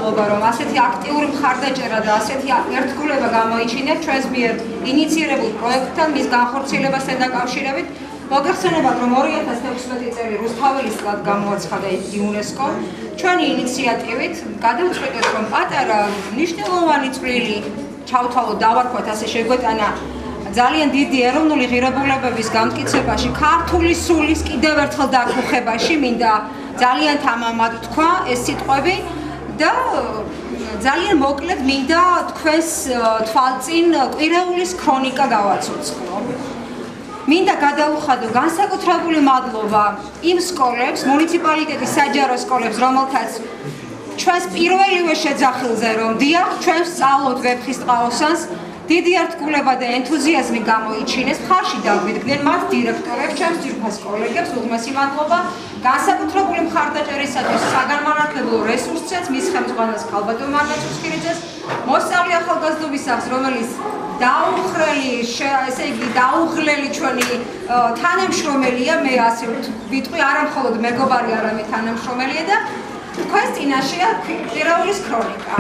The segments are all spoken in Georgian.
მადლობა, რომ ასეთი აქტიური მხარდაჭერა და ასეთი ერთგულება გამოიჩინეთ ჩვენს მიერ ინიცირებულ პროექტთან, მის განხორციელებასთან დაკავშირებით. მოგეხსენებათ, რომ 2016 წელი რუსთაველის წლად გამოაცხადა იუნესკომ. ჩვენი ინიციატივით გადავწყვეტეთ, რომ პატარა მნიშვნელოვანი წვლილი ჩავთვალოთ, დავარქვათ ასე შეგვეტანა ძალიან დიდი ეროვნული ღირებულებების გამტკიცებაში, ქართული სულის კიდევ ერთხელ დაკუხებაში, მინდა ძალიან თამამად თქვა ეს სიტყვები და ძალიან მოკლედ მინდა თქვენს თვალწინ კვირეულის ქრონიკა გავაცოცხლო. მინდა გადავუხადო განსაკუთრებული მადლობა იმ სკოლებს, მუნიციპალიტეტის საჯარო სკოლებს, რომელთაც ჩვენს პირველივე შეძახილზე რომ დიახ, ჩვენ ვსწავლოთ ვეფხისტყაოსანს, დიდი ერთგულება და ენთუზიაზმი გამოიჩინეს, მხარში დაგვიდგნენ მათ დირექტორებს, ჩემს ძირფას კოლეგებს, უღმესი მადლობა, განსაკუთრებული მხარდაჭერისათვის საგანმანათლებლო რესურსსაც, მის ხელმძღვანელს ქალბატონ მარგარეტ ცუცქირიძეს, მოსწავლე ახალგაზრდობის სახლს, რომელიც დაუღლელი ჩვენი თანამშრომელია, მე ასე ვიტყვი, არა მხოლოდ მეგობარი, არამედ თანამშრომელია და თქვენს წინაშეა კვირეულის ქრონიკა.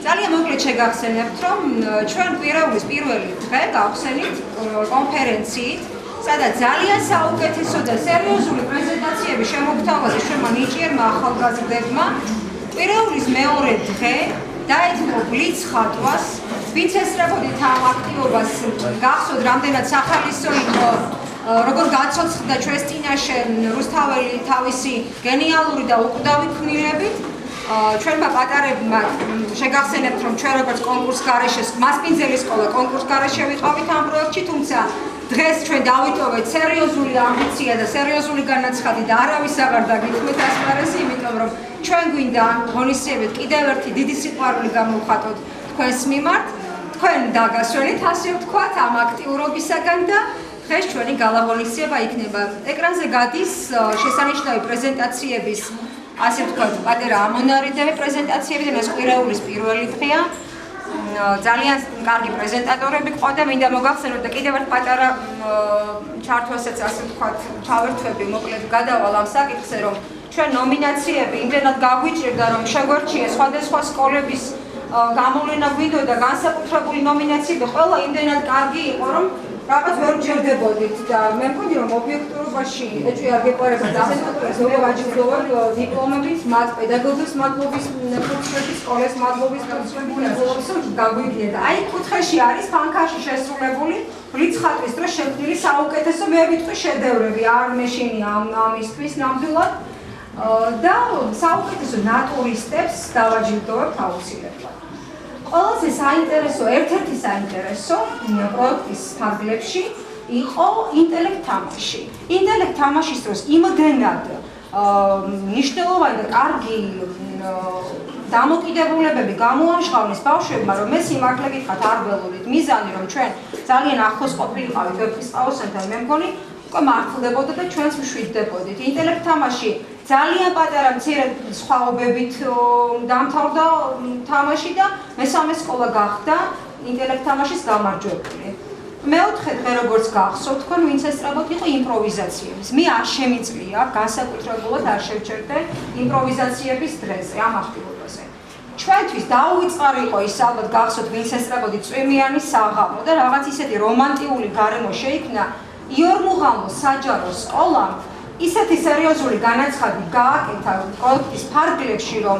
ძალიან მოკლედ შეგახსენებთ, რომ ჩვენ კვირეულის პირველი დღე გავხსენით კონფერენციით, სადაც ძალიან საუკეთესო და სერიოზული პრეზენტაციები შემოგთავაზეს ჩვენმა ნიჭიერმა ახალგაზრდებმა. კვირეულის მეორე დღე დაეწყო ბლიც ხატვას, ვინც ესწრებოდით ამ აქტივობას, გახსოვთ რამდენად სახალისო იყო, როგორ გაცოცხლდა ჩვენს წინაშე რუსთაველი თავისი გენიალური და უკვდავი ქმნილებით. ჩვენმა პატარებმა შეგახსენებთ, რომ ჩვენ როგორც კონკურს გარეშე, მასპინძელი სკოლა კონკურს გარეშე ვიყავით ამ პროექტში, თუმცა დღეს ჩვენ დავიტოვეთ სერიოზული ამბიცია და სერიოზული განაცხადი და არავის აღარ დაგითხოვეთ ასპარეზი, იმიტომ რომ ჩვენ გვინდა ამ ღონისძიებით კიდევ ერთი დიდი სიყვარული გამოვხატოთ თქვენს მიმართ, თქვენ დაგასვენით, ასე ვთქვათ, ამ აქტიურობისაგან და დღეს ჩვენი გალაღონისძიება იქნება. ეკრანზე გადის შესანიშნავი პრეზენტაციების ასე ვთქვათ, პატარა ამონარიდები პრეზენტაციები და ეს კვირეულის პირველი დღეა. ძალიან კარგი პრეზენტატორები ყვა და მინდა მოგახსენოთ და კიდევ ერთ პატარა ჩართვასაც ასე ვთქვათ, ჩავერთვები, მოკლედ გადავალ ამ საკითხზე, რომ ჩვენ ნომინაციები იმდენად გაგვიჭირდა, რომ შეგვერჩიეს სხვადასხვა სკოლების გამოვლენა გვინდოდა განსაკუთრებული ნომინაციები, ყველა იმდენად კარგი იყო, რომ რაღაც ვერ ვჯერდებოდით და მე მგონი რომ ობიექტურობაში ეჭვი არ გეყარება და ასეთებს მოვაჯილდოვებ დიპლომებით, მათ პედაგოგების მადლობის კურსების, სკოლის მადლობის კურსების გაგვიგია და აი კუთხეში არის ფანქაში შესრულებული ბლიც ხატვის დროს შექმნილი საუკეთესო მე ვიტყვი შედევრები, არ მეშინია ამისთვის ნამდვილად და საუკეთესო ნატურისტებს დავაჯილდოვებ აუცილებლად. ყველაზე საინტერესო, ერთ-ერთი საინტერესო პროექტის ფარგლებში იყო ინტელექტ თამაში. ინტელექტ თამაშის დროს იმდენად მნიშვნელოვანი და კარგი დამოკიდებულებები გამოამჟღავნეს ბავშვებმა, რომ მე სიმართლე გითხრათ არ ველოდით. მიზანი რომ ჩვენ ძალიან ახლოს ყოფილიყავით ვეფხისტყაოსანთან, მე მგონი უკვე მართლდებოდა და ჩვენც მშვიდდებოდით. ინტელექტ თამაში ძალიან პატარა მცირე სხვაობებით დამთავრდა თამაში და მესამე სკოლა გახდა ინტელექტ თამაშის გამარჯვებული. მეოთხე დღე როგორც გახსოვთ, თქვენ ვინც ესწრებოდ იყო იმპროვიზაციების. მე არ შემიძლია განსაკუთრებულად არ შევჩერდე იმპროვიზაციების დღეზე, ამ აქტივობაზე. ჩვენთვის დაუვიწყარი იყო ის ალბათ გახსოვთ, ვინც ესწრებოდით წვიმიანი საღამო და რაღაც ისეთი რომანტიკული გარემო შეიქმნა იორმუღალოს საჯარო სკოლამ ისეთი სერიოზული განაცხადი გააკეთა პროექტის ფარგლებში, რომ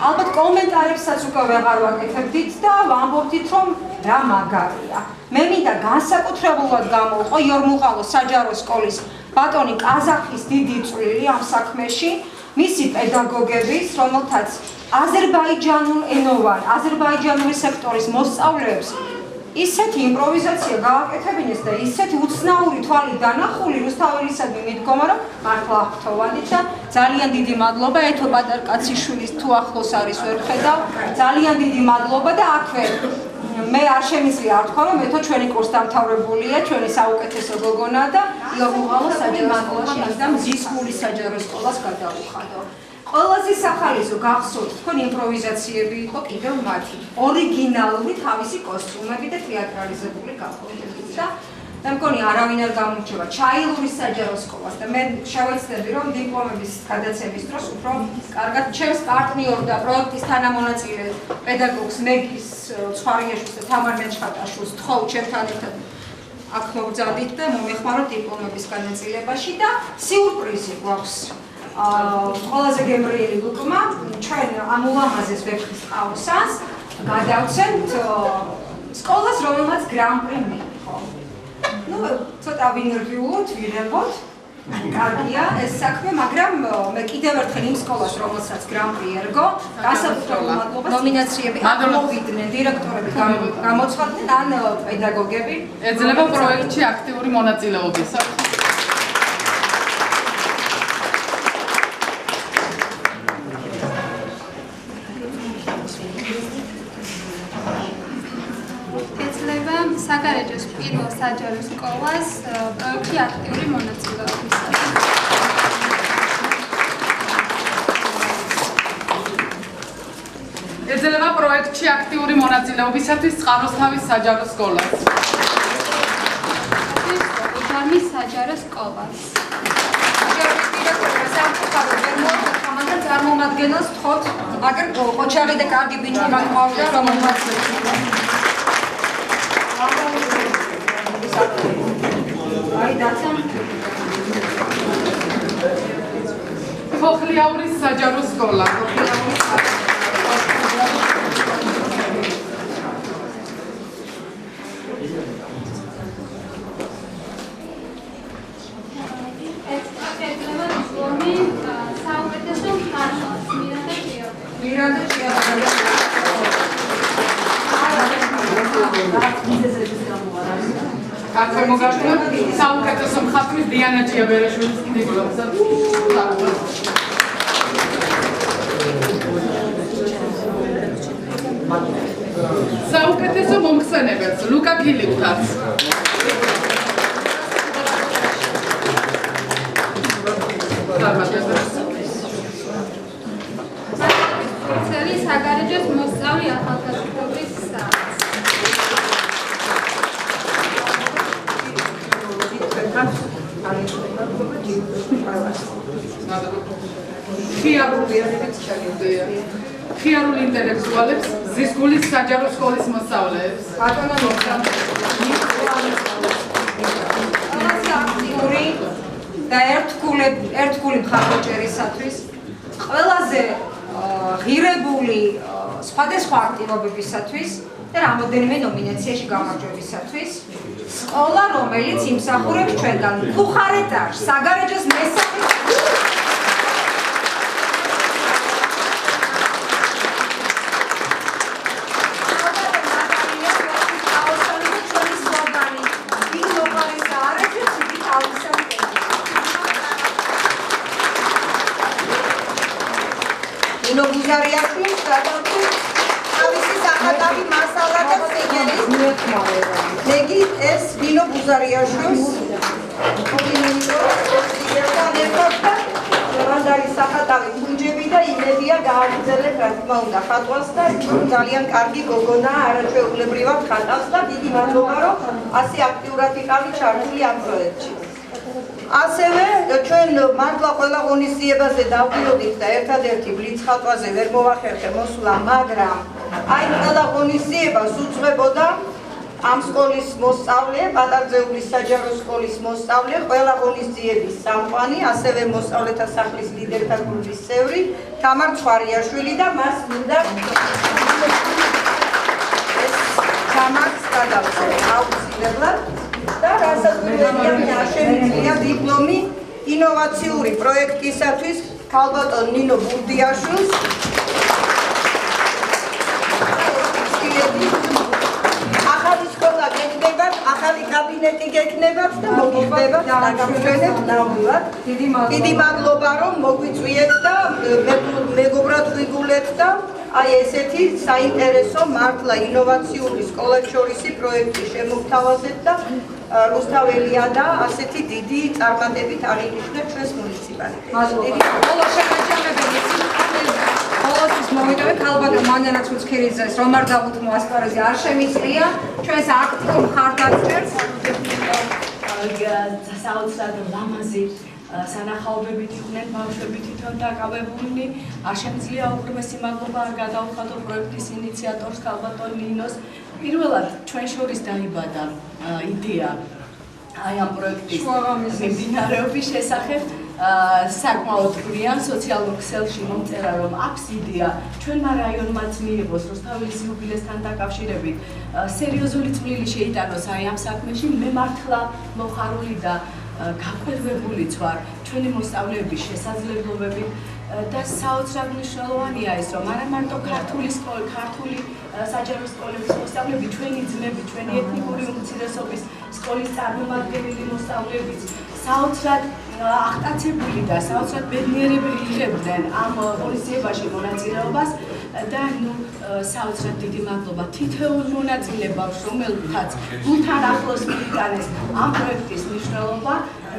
ალბათ კომენტარებსაც უკვე ვეღარ ვაკეთებდით და ვამბობდით, რომ რა მაგარია. მე მინდა განსაკუთრებულად გამოვყო იორმუღალოს საჯარო სკოლის ბატონი ყაზახის დიდი წვლილი ამ საქმეში, მისი პედაგოგების, რომელთაც აზერბაიჯანულ ენოვან, აზერბაიჯანული სექტორის მოსწავლეებს ისეთი იმპროვიზაცია გააკეთებინეს და ისეთი უცნაური თვალი დანახული რუსთაველისადმი მიდგომა, რომ მართლა აღფრთოვანდით და ძალიან დიდი მადლობა ეთო პატარკაციშვილის თუ ახლოს არის ვერ ხედავ, ძალიან დიდი მადლობა და აქვე მე არ შემიძლია არ თქვა, რომ ეთო ჩვენი კურსდამთავრებულია, ჩვენი საუკეთესო გოგონა და იორმუღალოს საჯარო სკოლაში და მზისხული საჯარო სკოლას გადავუხადო. ყველაზე სახალისო გახსოვთ, თქვენ იმპროვიზაციები იყო კიდევ მათი ორიგინალური თავისი კოსტიუმები და თეატრალიზებული გაფორმებით და და მგონი არავინ არ გამორჩება ჩაილურის საჯარო სკოლას და მე შევეცდები რომ დიპლომების გადაცემის დროს უფრო კარგად ჩემს პარტნიორ და პროექტის თანამონაწილე პედაგოგს მეგის ცხვარიაშვილს და თამარ მეჩხატაშვილს თხოვ ჩემთან ერთად აქ მოგზავნით და მომეხმაროთ დიპლომების განაწილებაში და სიურპრიზი გვაქვს ყველაზე გემრიელი ლუკმა ჩვენ ამ ულამაზეს ვეფხის ყავსას გადავცემთ სკოლას რომელმაც გრან-პრი მიიღო. Ну, ცოტა ვინერვიულოთ, ვირებოთ. კარგია ეს საქმე, მაგრამ მე კიდევ ერთხელ იმ სკოლას, რომელსაც გრან-პრი ერგო, განსაკუთრებულ მადლობას ნომინაციები ამოვიდნენ, დირექტორები გამოცხადდნენ, ან პედაგოგები. ეძლევა პროექტში აქტიური მონაწილეობისა. საგარეჯოს პირველ საჯარო სკოლას პროექტში აქტიური მონაწილეობისას. ეძლევა პროექტში აქტიური მონაწილეობისათვის წყაროსთავის საჯარო სკოლას. ოჯარმის საჯარო სკოლას. ოჯარმის დირექტორს სამწუხაროდ ვერ მოაქვს ამადა წარმომადგენელს ვთხოვთ, მაგრამ ოჯარი და კარგი ბიჭი მაქავდა რომელმაც აი დაცემ ხოხლიაურის საჯარო სკოლა. საუკეთესო მხატვრის დიანა ჭიაბერაშვილის დიპლომს. საუკეთესო მომხსენებელს ლუკა ფილიპთაც. საგარეჯოს მოსწავლე ახალგაზრდობის ხიარულ ინტელექტუალებს, ზისგულის საჯარო სკოლის მოსწავლეებს. აქტიური და ერთგული მხარდაჭერისათვის ყველაზე ღირებული სხვადასხვა აქტივობებისათვის და რამოდენიმე ნომინაციაში გამარჯვებისათვის სკოლა, რომელიც იმსახურებს ჩვენგან ბუხარეტარს, საგარეჯოს მესამე გუზარიაშვილს თავისი საკათავი მასალა და სიგელის მეგი ეს ნინო გუზარიაშვილს მანდარი საკათავი კუნჯები და იმედია გააგრძელებ რა თქმა უნდა ხატვას და ძალიან კარგი გოგონაა არაჩვეულებრივად ხატავს და დიდი მადლობა რომ ასე აქტიურად იყავით ჩართული ამ პროექტში. ასევე ჩვენ მართლა ყველა ღონისძიებაზე დავდიოდით და ერთადერთი ბლიც ხატვაზე ვერ მოვახერხე მოსვლა, მაგრამ აი ყველა ღონისძიებას უძღვებოდა ამ სკოლის მოსწავლე, პატარძეულის საჯარო სკოლის მოსწავლე, ყველა ღონისძიების სამყვანი, ასევე მოსწავლეთა სახლის ლიდერთა გუნდის წევრი თამარ ცხვარიაშვილი და მას მინდა ეს თამარს გადავწერ აუცილებლად. და რასაც ვეძებია შემიძლია დიპლომი ინოვაციური პროექტისათვის ქალბატონ ნინო ბურდიაშვილს ახალი სკოლა გექნებათ, ახალი კაბინეტი გექნებათ და მოგიხდებათ დაგამშვენებთ ნამდვილად. დიდი მადლობა რომ მოგვიწვიეთ და მეგობრად ვიგულეთ და აი ესეთი საინტერესო მართლა ინოვაციური სკოლებს შორისი პროექტი შემოგთავაზეთ და რუსთაველია და ასეთი დიდი წარმატებით აღინიშნეთ ჩვენს მუნიციპალიტეტს. ბოლო შემაჯამებელი ბოლოს მოვიდოვე ქალბატონ მანანა ცუცქირიძეს რომ არ დავუთმო ასპარეზი არ შემიძლია ჩვენს აქტიურ მხარდაჭერას საოცრად ლამაზი სანახაობებით იყვნენ ბავშვები თვითონ დაკავებულნი. არ შემიძლია უღრმესი მადლობა არ გადაუხადო პროექტის ინიციატორს ქალბატონ ნინოს. პირველად ჩვენ შორის დაიბადა იდეა აი ამ პროექტის მიმდინარეობის შესახებ. საკმაოდ გვიან სოციალურ ქსელში მომწერა რომ აქვს იდეა ჩვენმა რაიონმაც მიიღოს რუსთაველის იუბილესთან დაკავშირებით სერიოზული წვლილი შეიტანოს აი ამ საქმეში. მე მართლა მოხარული და გაკვირვებულიც ვარ ჩვენი მოსწავლეების შესაძლებლობებით და საოცრად მნიშვნელოვანია ის რომ არა მარტო ქართული საჯარო სკოლების მოსწავლეები, ჩვენი ძმები, ჩვენი ეთნიკური უმცირესობის სკოლის წარმომადგენელი მოსწავლეებიც საოცრად აღტაცებული და საოცრად ბედნიერები იღებდნენ ამ ღონისძიებაში მონაწილეობას და საოცრად დიდი მადლობა თითოეულ მონაწილე ბავშვს, რომელთაც გულთან ახლოს მიიტანეს ამ პროექტის მნიშვნელობა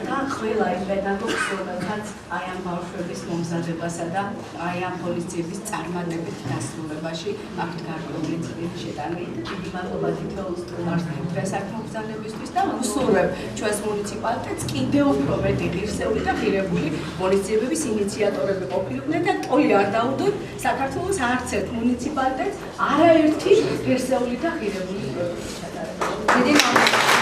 და ყველა იმ პედაგოგს, რომელთაც აი ამ ბავშვების მომზადებასა და აი ამ ღონისძიების წარმატებით დასრულებაში აქვთ გარკვეული წვლილი შეტანილი. დიდი მადლობა თითოეულ სტუმარს დღესაქმოგზავნებისთვის და ვუსურვებ ჩვენს მუნიციპალიტეტს კიდევ უფრო მეტი ღირსეული და ღირებული ღონისძიებების ინიციატორები ყოფილიყვნენ და ტოლი არ დაუდოთ საქართველოს არც ერთ მუნიციპალიტეტს არაერთი ღირსეული და ღირებული პროექტის ჩატარება. დიდი მადლობა.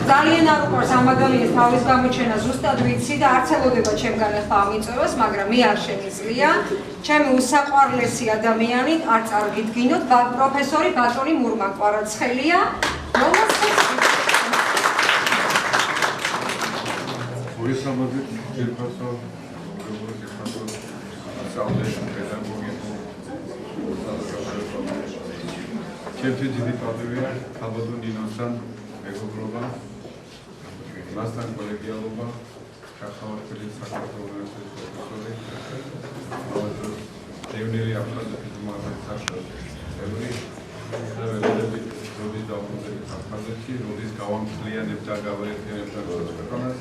ძალიან არ უყვარს ამ ადამიანის თავის გამოჩენა ზუსტად ვიცი და არც ელოდება ჩემგან ახლა ამიწევას, მაგრამ მე არ შემიძლია. ჩემი უსაყვარლესი ადამიანი არ წარგიდგინოთ პროფესორი ბატონი მურმან კვარაცხელია, რომელსაც მოგესალმებით ძირფასო სწავლეში პედაგოგია ჩემთვის დიდი პატივია ქალბატონ ნინოსთან მეგობრობა, მასთან კოლეგიალობა, ჩახავარდელი საქართველოს პროფესორი, დევნილი აფხაზეთის მართლმსაჯულებელი და ველოდებით როდის დავუძებით აფხაზეთში, როდის გავამხლიანებ და გავაერთიანებ ქვეყანას,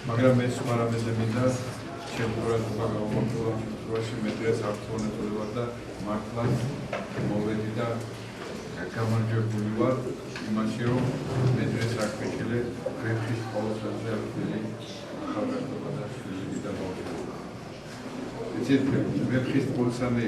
მაგრამ მეც მარამეზე მინდა შემკურადობა გავამართლა შემთხვევაში მე დღეს აქტუალურად ვარ და მართლა მოვედი და გამარჯვებული ვარ იმაში, რომ მე დღეს აქ ვიქილე გრეფის სკოლაზე აღწევი ახალგაზრდა და შვილები და ბავშვები. იცით, გრეფის სკოლსანი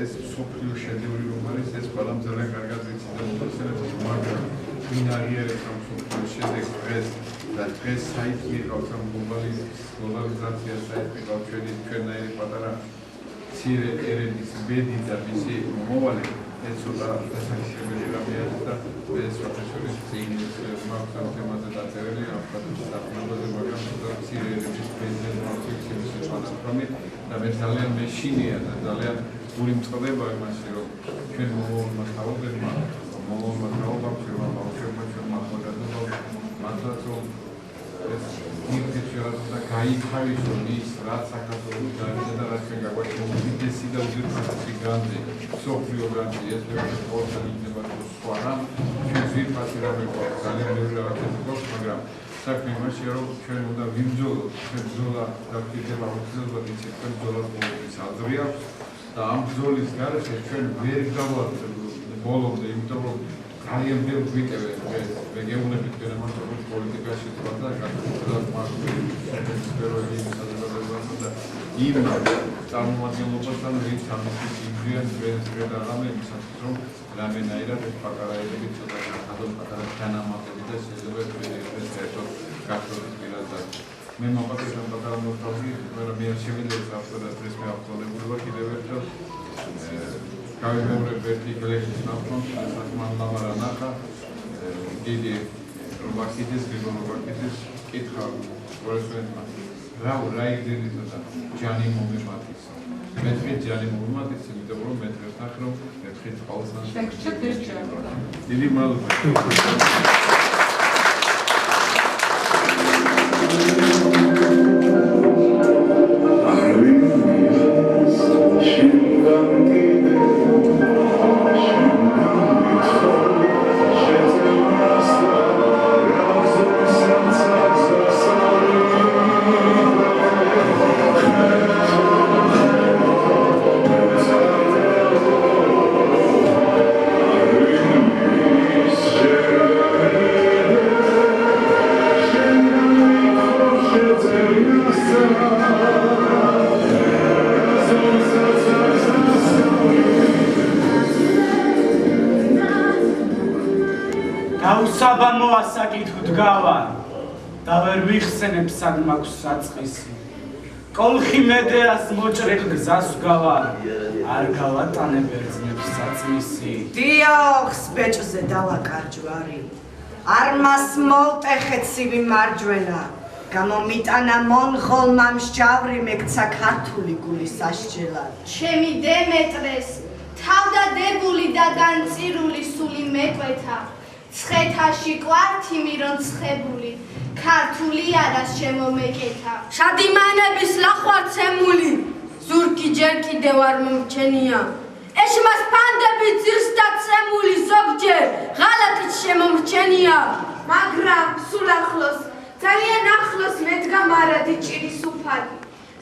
ეს სოფლიო შედევრი რომ არის, ეს ყველამ ძალიან კარგად ვიცი და მოსწავლეებს მაგრამ ვინ არიერებს ამ სოფლიო შედეგს დღეს და დღეს საით მიყავს ამ გლობალიზაცია საით მიყავს ჩვენნაირი პატარა მცირე ერების ბედი და მისი მომავალი ეს ცოტა დასახელებელი რამეა და ეს პროფესორის წიგნის მაქვს ამ თემაზე დაწერილი ამ პროფესორზე მაგრამ მცირე ერების ბედი და მისი შემოსავალი და მე ძალიან მეშინია და ძალიან გული მწყდება იმაში რომ ჩვენ მომავალმა თაობებმა ჩვენმა ბავშვებმა ჩვენმა ახალგაზრდებმა მართლაც რომ ეს ნიჭიერება გაითავისონ ის რაც საქართველოს დაიწყო და რაც ჩვენ გაგვაჩნია უდიდესი და უძირფასი გრანტი სოფლიო გრანტი ეს ვერაფერი ყოველთვის იქნება სხვა რამ ჩვენ ძირფასი რამე გვაქვს ძალიან ბევრი რაღაცები გვაქვს მაგრამ საქმე იმაშია რომ ჩვენ უნდა ვიბრძოლოთ ჩვენ ბრძოლა დაგჭირდება აუცილებლად იცით ჩვენ ბრძოლას ყოველთვის აზრი აქვს და ამ ბრძოლის გარეშე ჩვენ ვერ გავარდნით ბოლომდე იმიტომ რომ ძალიან ბევრ გვიტევენ ეს რეგიონებით გენემატოლოგიის პოლიტიკაში თქვა და განსაკუთრებით მარკეტინგის სფეროებში სადაზრდოებასა და იმ წარმომადგენლობასთან ვინც ამის იმდრიან და რამე ისაც რომ რამენაირად პატარაები ცოტა გადადონ პატარა განამატები და შეიძლება ეს საერთოდ გახდოს პირადად მე მოგწევს პატარა მოთხოვი მაგრამ მე არ შემიძლია ახლა დღეს მე აქტუალებული ვარ კიდევ ერთხელ გავიმეორებ ერთი გლეხის ნახონ, საკმაოდ ლამარა ნახა, დიდი რობაქიძის, გრიგოლ რობაქიძის კითხა პროფესორმა. რა იდეით და ჯანი მომემატის. მე თქვი ჯანი მომემატის, იმიტომ რომ მე დღეს ნახე რომ მე თქვი წყალსთან. დიდი მადლობა. Yeah. გაუსაბამო ასაკით ვდგავარ და ვერ ვიხსენებ სად მაქვს საწყისი. კოლხი მედეას მოჭრილ გზას ვგავარ, არ გავატანებ ერთნებს საწმისი. დიახს ბეჭზე დავაკარჯვარი. არ მას მოვტეხე ცივი მარჯვენა. გამომიტანა მონღოლმა მსჯავრი მეკცა ქართული გულის ასჯელად. ჩემი დემეტრეს თავდადებული და განწირული სული მეკვეთა. ცხეთაში კვართი მირონცხებული, ქართული არას შემომეკეთა. შადიმანების ლახვარცემული, ზურგი ჯერ კიდევ არ მომრჩენია. ეშმას ფანდები ძირს დაცემული, ზოგჯერ ღალატით შემომრჩენია. მაგრამ სულ ახლოს, ძალიან ახლოს მედგა მარადი ჭირის უფალი.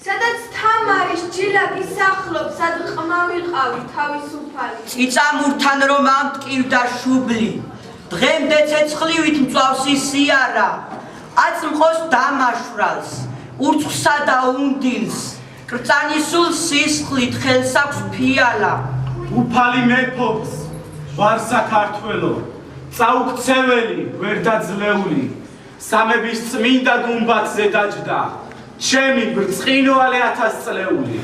სადაც თამარის ჯილაკი სახლობს, სად ყმავიყავი თავისუფალი. წიწამურთან რომ ამტკივდა შუბლი. დღემდე ცეცხლივით მწვავს ისიარა. აწმყოს დამაშვრალს, ურცხვსა და უნდილს. კრწანისულ სისხლით ხელს აქვს ფიალა. უფალი მეფობს, ვარ საქართველო, წაუქცეველი, ვერ დაძლეული. სამების წმინდა გუმბათზე დაჯდა, ჩემი ბრწყინვალე ათასწლეული.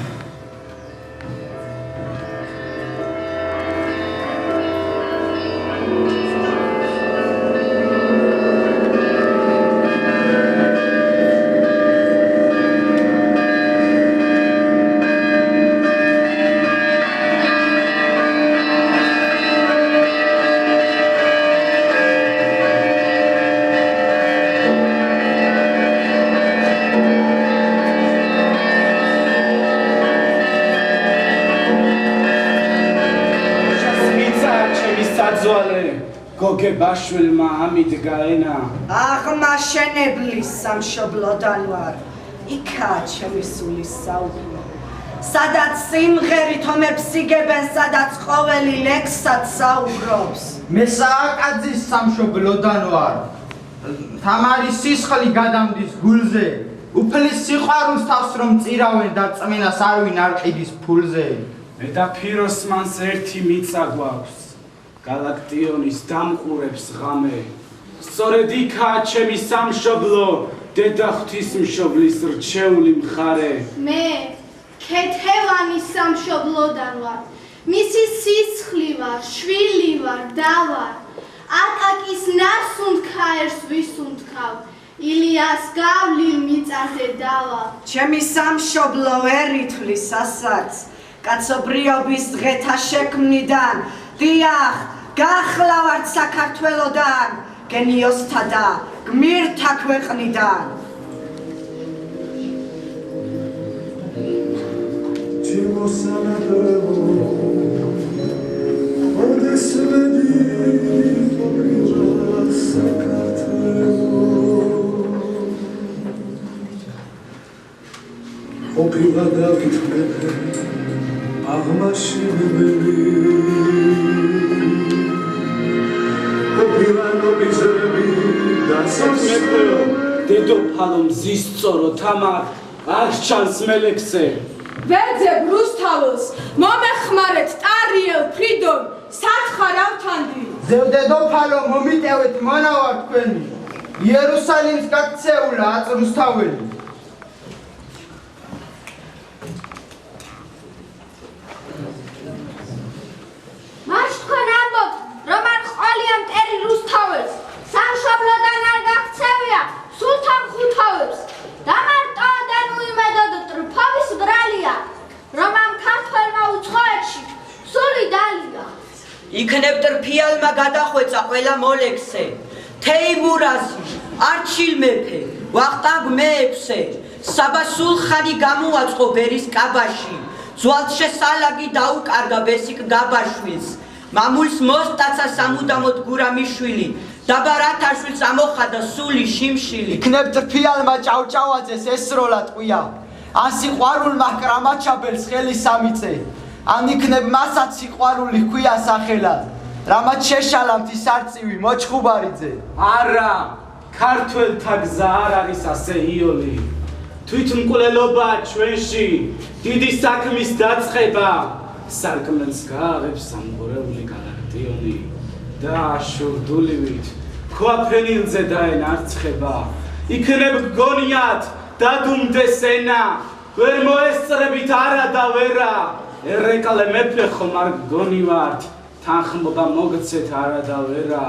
გოგებაშვილმა ამიდგა ენა. აღმაშენებლის სამშობლოდან ვარ. იქაა ჩემი სულის საუბრო. სადაც სიმღერით ომებს იგებენ, სადაც ყოველი ლექსად საუბრობს. მე სააკაძის სამშობლოდან ვარ. თამარის სისხლი გადამდის გულზე. უფლის სიყვარულს თავს რომ წირავენ და წმენას არვინ არ ყიდის ფულზე. მე და ფიროსმანს ერთი მიწა გვაქვს. გალაქტიონის დამყურებს ღამე. სწორედ იქაა ჩემი სამშობლო, დედა ღვთისმშობლის რჩეული მხარე. მე ქეთევანის სამშობლოდან ვარ. მისი სისხლი ვარ, შვილი ვარ და ვარ. აკაკის ნასუნთქაერს ვისუნთქავ. ილიას გავლილ მიწაზე დავალ. ჩემი სამშობლო ვერ ითვლის ასაც. კაცობრიობის დღეთა შექმნიდან. დიახ, გახლავართ საქართველოდან, გენიოსთა და გმირთა ქვეყნიდან. დედოფალო მზის სწორო თამარ არ ჩანს მელექსე. ვეძებ რუსთაველს, მომეხმარეთ ტარიელ ფრიდონ, სათხარავთანდი. ზევდედოფალო მომიტევეთ მონავარ თქვენი. იერუსალიმს გაქცეულა აწრუსთაველი. მას თქვენ ამბობთ, რომ არ ყოლია მტერი რუსთაველს, სამშობლოდან არ გაქცევია სულთან ხუთავებს. და მარტოდან უიმედოდ ტრფოვის ბრალია, რომ ამ ქართველმა უცხოეთში სული დალია. იქნებ ტრფიალმა გადახვეწა ყველა მოლექსე. თეიმურაზი, არჩილ მეფე, ვახტანგ მეექვსე, საბა სულხანი გამოაწყო ბერის კაბაში. ძვალთშესალაგი დაუკარგა ბესიკ გაბაშვილს. მამულს მოსტაცა სამუდამოდ გურამიშვილი. დაბარათაშვილს ამოხადა სული შიმშილი. იქნებ ტრფიალმა ჭავჭავაძეს ესროლა ტყვია. ან სიყვარულმა კრამაჩაბელს ხელი სამიწე. ან იქნებ მასაც სიყვარული ჰქვია სახელად. რამაც შეშალამთ ის არწივი მოჩხუბარიძე. არა, ქართველთა გზა არ არის ასე იოლი. თვითმკვლელობა ჩვენში დიდი საქმის დაწყება. სარკმელს გააღებს სამყურეული გალაქტიონი და შურდულივით ქვაფენილზე დაენარცხება იქნებ გგონიათ დადუმდეს ენა ვერ მოესწრებით არა და ვერა ერეკლე მეფე ხომ არ გგონივართ თანხმობა მოგცეთ არა და ვერა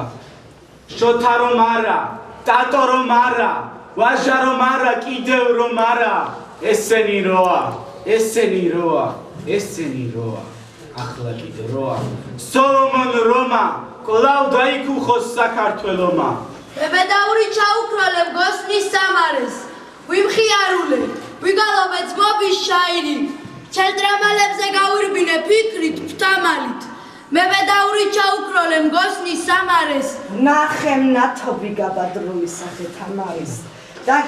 შოთა რომ არა ტატო რომ არა ვაჟა რომ არა კიდევ რომ არა ესენი როა ახლა კიდე როა სოლომონ რომა კვლავ დაიქუხოს საქართველომა მებედაური ჩაუქროლებ გოსნის სამარეს ვიმხიარულე ვიგალობე ძმობის შაირი ჩელტრამალებზე გავირბინე ფიქრით ფთამალით მებედაური ჩაუქროლებ გოსნის სამარეს ნახემ ნათობი გაბადრული სახე თამარის და